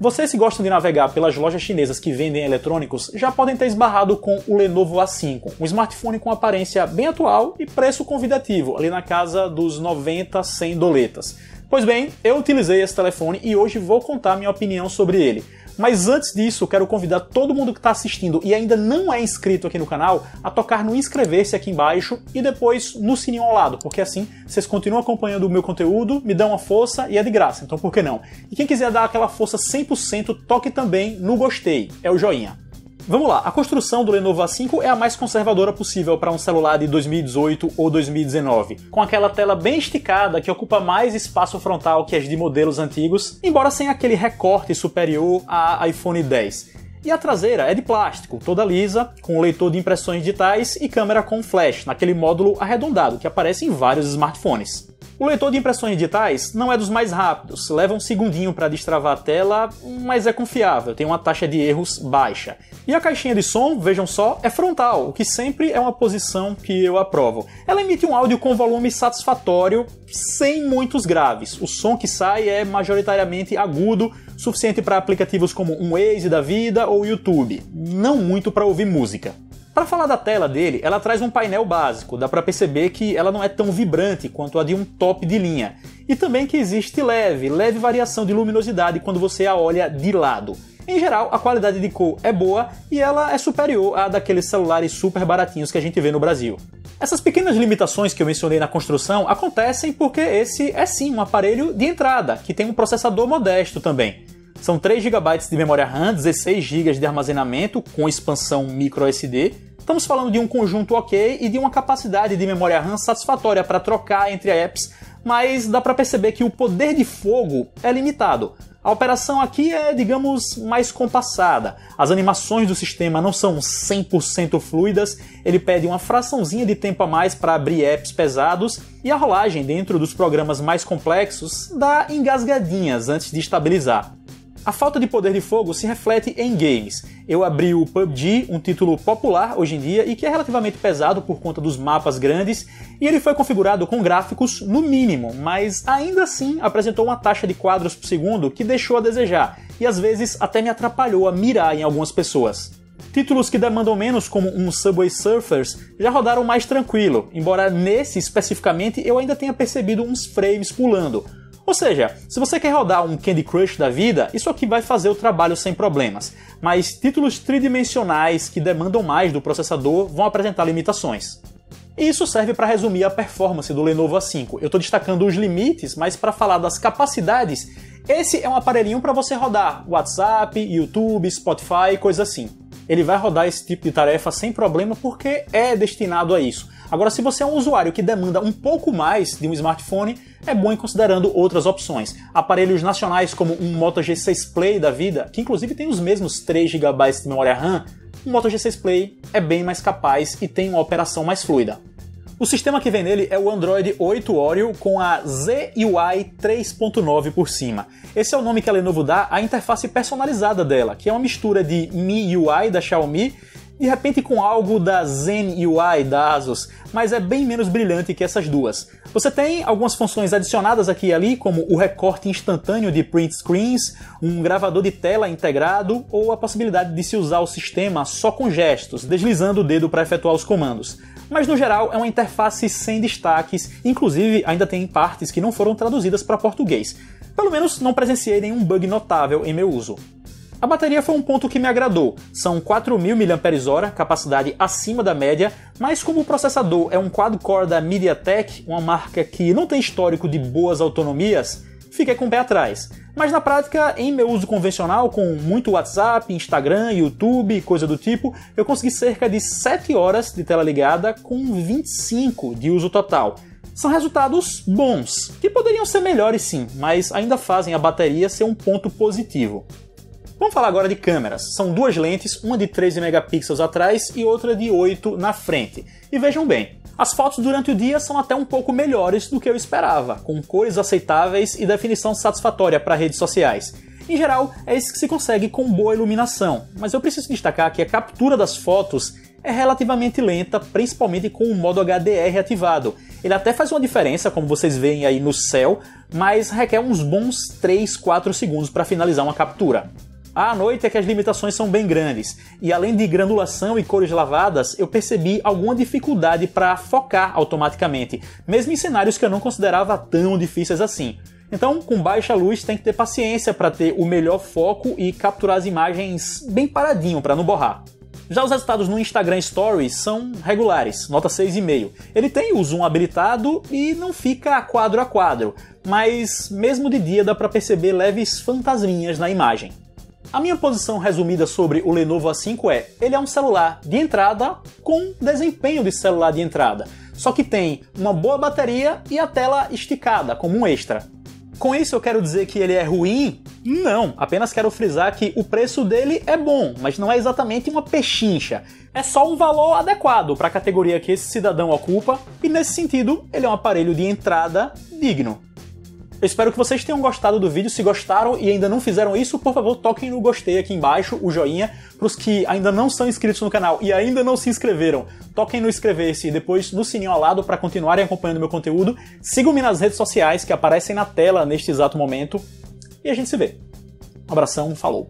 Vocês que gostam de navegar pelas lojas chinesas que vendem eletrônicos já podem ter esbarrado com o Lenovo A5, um smartphone com aparência bem atual e preço convidativo, ali na casa dos 90, 100 doletas. Pois bem, eu utilizei esse telefone e hoje vou contar minha opinião sobre ele. Mas antes disso, quero convidar todo mundo que está assistindo e ainda não é inscrito aqui no canal a tocar no inscrever-se aqui embaixo e depois no sininho ao lado, porque assim vocês continuam acompanhando o meu conteúdo, me dão uma força e é de graça, então por que não? E quem quiser dar aquela força 100%, toque também no gostei, é o joinha. Vamos lá, a construção do Lenovo A5 é a mais conservadora possível para um celular de 2018 ou 2019, com aquela tela bem esticada que ocupa mais espaço frontal que as de modelos antigos, embora sem aquele recorte superior a iPhone X. E a traseira é de plástico, toda lisa, com leitor de impressões digitais e câmera com flash, naquele módulo arredondado que aparece em vários smartphones. O leitor de impressões digitais não é dos mais rápidos, leva um segundinho para destravar a tela, mas é confiável, tem uma taxa de erros baixa. E a caixinha de som, vejam só, é frontal, o que sempre é uma posição que eu aprovo. Ela emite um áudio com volume satisfatório, sem muitos graves. O som que sai é majoritariamente agudo, suficiente para aplicativos como um Waze da vida ou YouTube, não muito para ouvir música. Para falar da tela dele, ela traz um painel básico, dá para perceber que ela não é tão vibrante quanto a de um top de linha. E também que existe leve variação de luminosidade quando você a olha de lado. Em geral, a qualidade de cor é boa e ela é superior à daqueles celulares super baratinhos que a gente vê no Brasil. Essas pequenas limitações que eu mencionei na construção acontecem porque esse é sim um aparelho de entrada, que tem um processador modesto também. São 3 GB de memória RAM, 16 GB de armazenamento com expansão microSD. Estamos falando de um conjunto ok e de uma capacidade de memória RAM satisfatória para trocar entre apps, mas dá para perceber que o poder de fogo é limitado. A operação aqui é, digamos, mais compassada. As animações do sistema não são 100% fluidas, ele pede uma fraçãozinha de tempo a mais para abrir apps pesados e a rolagem dentro dos programas mais complexos dá engasgadinhas antes de estabilizar. A falta de poder de fogo se reflete em games. Eu abri o PUBG, um título popular hoje em dia e que é relativamente pesado por conta dos mapas grandes, e ele foi configurado com gráficos no mínimo, mas ainda assim apresentou uma taxa de quadros por segundo que deixou a desejar, e às vezes até me atrapalhou a mirar em algumas pessoas. Títulos que demandam menos, como um Subway Surfers, já rodaram mais tranquilo, embora nesse especificamente eu ainda tenha percebido uns frames pulando. Ou seja, se você quer rodar um Candy Crush da vida, isso aqui vai fazer o trabalho sem problemas. Mas títulos tridimensionais que demandam mais do processador vão apresentar limitações. E isso serve para resumir a performance do Lenovo A5. Eu estou destacando os limites, mas para falar das capacidades, esse é um aparelhinho para você rodar WhatsApp, YouTube, Spotify, coisa assim. Ele vai rodar esse tipo de tarefa sem problema porque é destinado a isso. Agora, se você é um usuário que demanda um pouco mais de um smartphone, é bom ir considerando outras opções. Aparelhos nacionais como um Moto G6 Play da vida, que inclusive tem os mesmos 3 GB de memória RAM, o Moto G6 Play é bem mais capaz e tem uma operação mais fluida. O sistema que vem nele é o Android 8 Oreo com a ZUI 3.9 por cima. Esse é o nome que a Lenovo dá à interface personalizada dela, que é uma mistura de MIUI da Xiaomi de repente com algo da Zen UI da Asus, mas é bem menos brilhante que essas duas. Você tem algumas funções adicionadas aqui e ali, como o recorte instantâneo de print screens, um gravador de tela integrado ou a possibilidade de se usar o sistema só com gestos, deslizando o dedo para efetuar os comandos. Mas no geral é uma interface sem destaques, inclusive ainda tem partes que não foram traduzidas para português. Pelo menos não presenciei nenhum bug notável em meu uso. A bateria foi um ponto que me agradou, são 4.000 mAh, capacidade acima da média, mas como o processador é um quad-core da MediaTek, uma marca que não tem histórico de boas autonomias, fiquei com o pé atrás. Mas na prática, em meu uso convencional, com muito WhatsApp, Instagram, YouTube, coisa do tipo, eu consegui cerca de 7 horas de tela ligada com 25 de uso total. São resultados bons, que poderiam ser melhores sim, mas ainda fazem a bateria ser um ponto positivo. Vamos falar agora de câmeras. São duas lentes, uma de 13 megapixels atrás e outra de 8 na frente. E vejam bem, as fotos durante o dia são até um pouco melhores do que eu esperava, com cores aceitáveis e definição satisfatória para redes sociais. Em geral, é isso que se consegue com boa iluminação, mas eu preciso destacar que a captura das fotos é relativamente lenta, principalmente com o modo HDR ativado. Ele até faz uma diferença, como vocês veem aí no céu, mas requer uns bons 3, 4 segundos para finalizar uma captura. À noite é que as limitações são bem grandes, e além de granulação e cores lavadas, eu percebi alguma dificuldade para focar automaticamente, mesmo em cenários que eu não considerava tão difíceis assim. Então, com baixa luz, tem que ter paciência para ter o melhor foco e capturar as imagens bem paradinho para não borrar. Já os resultados no Instagram Stories são regulares, nota 6,5. Ele tem o zoom habilitado e não fica quadro a quadro, mas mesmo de dia dá para perceber leves fantasminhas na imagem. A minha posição resumida sobre o Lenovo A5 é: ele é um celular de entrada com desempenho de celular de entrada, só que tem uma boa bateria e a tela esticada como um extra. Com isso eu quero dizer que ele é ruim? Não, apenas quero frisar que o preço dele é bom, mas não é exatamente uma pechincha. É só um valor adequado para a categoria que esse cidadão ocupa, e nesse sentido ele é um aparelho de entrada digno. Eu espero que vocês tenham gostado do vídeo. Se gostaram e ainda não fizeram isso, por favor, toquem no gostei aqui embaixo, o joinha. Para os que ainda não são inscritos no canal e ainda não se inscreveram, toquem no inscrever-se e depois no sininho ao lado para continuarem acompanhando meu conteúdo. Sigam-me nas redes sociais que aparecem na tela neste exato momento. E a gente se vê. Um abração, falou!